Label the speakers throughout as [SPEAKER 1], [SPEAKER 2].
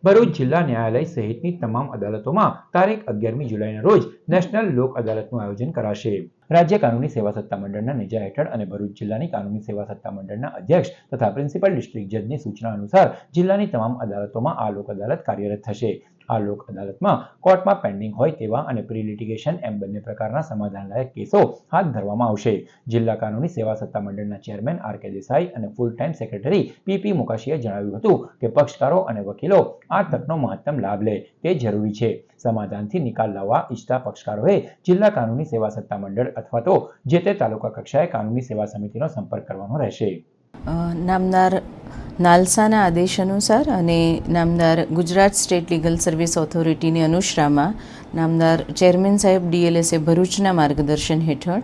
[SPEAKER 1] ભરૂચ જિલ્લા ન્યાયાલય સહિતની તમામ અદાલતોમાં તારીખ 11મી જુલાઈના રોજ નેશનલ લોક અદાલતનું આયોજન કરાશે। રાજ્ય કાનૂની સેવા સત્તામંડળના નેજા હેઠળ અને ભરૂચ જિલ્લાની કાનૂની સેવા સત્તામંડળના અધ્યક્ષ તથા પ્રિન્સિપલ ડિસ્ટ્રિક્ટ જજની સૂચના અનુસાર જિલ્લાની તમામ અદાલતોમાં આ લોક અદાલત કાર્યરત થશે। આ લોક અદાલતમાં કોર્ટમાં પેન્ડિંગ હોય તેવા અને પ્રી લિટિગેશન એમ બંને પ્રકારના સમાધાનલાયક કેસો હાથ ધરવામાં આવશે। જિલ્લા કાનૂની સેવા સત્તામંડળના ચેરમેન આર.કે. દેસાઈ અને ફૂલ ટાઈમ સેક્રેટરી પી.પી. મુકાશીએ જણાવ્યું હતું કે પક્ષકારો અને વકીલો આ તકનો મહત્તમ લાભ લે તે જરૂરી છે। સમાધાનથી નિકાલ લાવવા ઈચ્છતા પક્ષકારોએ જિલ્લા કાનૂની સેવા સત્તામંડળ અથવા તો જે તે તાલુકા કક્ષાએ કાનૂની સેવા સમિતિનો સંપર્ક કરવાનો રહેશે।
[SPEAKER 2] નામદાર નાલસાના આદેશ અનુસાર અને નામદાર ગુજરાત સ્ટેટ લીગલ સર્વિસ ઓથોરિટીની અનુશ્રામાં નામદાર ચેરમેન સાહેબ ડીએલએસએ ભરૂચના માર્ગદર્શન હેઠળ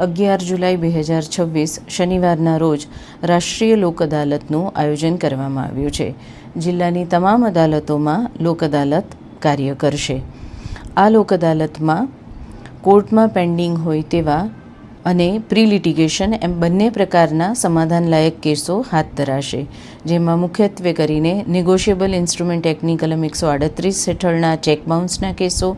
[SPEAKER 2] 11 જુલાઈ 2026 શનિવારના રોજ રાષ્ટ્રીય લોક અદાલતનું આયોજન કરવામાં આવ્યું છે। જિલ્લાની તમામ અદાલતોમાં લોક અદાલત કાર્ય કરશે। આ લોક અદાલતમાં કોર્ટમાં પેન્ડિંગ હોય તેવા અને પ્રી લિટિગેશન એમ બંને પ્રકારના સમાધાનલાયક કેસો હાથ ધરાશે, જેમાં મુખ્યત્વે કરીને નેગોશિયેબલ ઇન્સ્ટ્રુમેન્ટ એક્ટની કલમ 138 હેઠળના ચેક બાઉન્સના કેસો,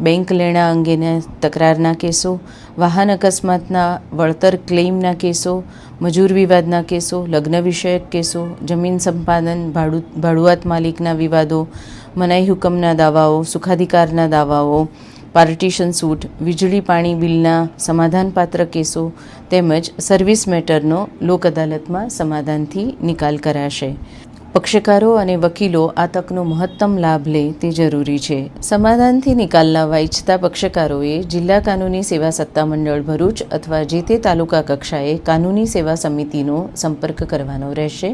[SPEAKER 2] બેંક લેણા અંગેના તકરારના કેસો, વાહન અકસ્માતના વળતર ક્લેઇમના કેસો, મજૂર વિવાદના કેસો, લગ્ન વિષયક કેસો, જમીન સંપાદન ભાડુઆત માલિકના વિવાદો, મનાઈ હુકમના દાવાઓ, સુખાધિકારના દાવાઓ, પાર્ટીશન સૂટ, વીજળી પાણી બિલના સમાધાનપાત્ર કેસો તેમજ સર્વિસ મેટરનો લોક અદાલતમાં સમાધાનથી નિકાલ કરાશે। પક્ષકારો અને વકીલો આ તકનો મહત્તમ લાભ લે તે જરૂરી છે। સમાધાનથી નિકાલ લાવવા ઈચ્છતા પક્ષકારોએ જિલ્લા કાનૂની સેવા સત્તામંડળ ભરૂચ અથવા જે તે તાલુકા કક્ષાએ કાનૂની સેવા સમિતિનો સંપર્ક કરવાનો રહેશે।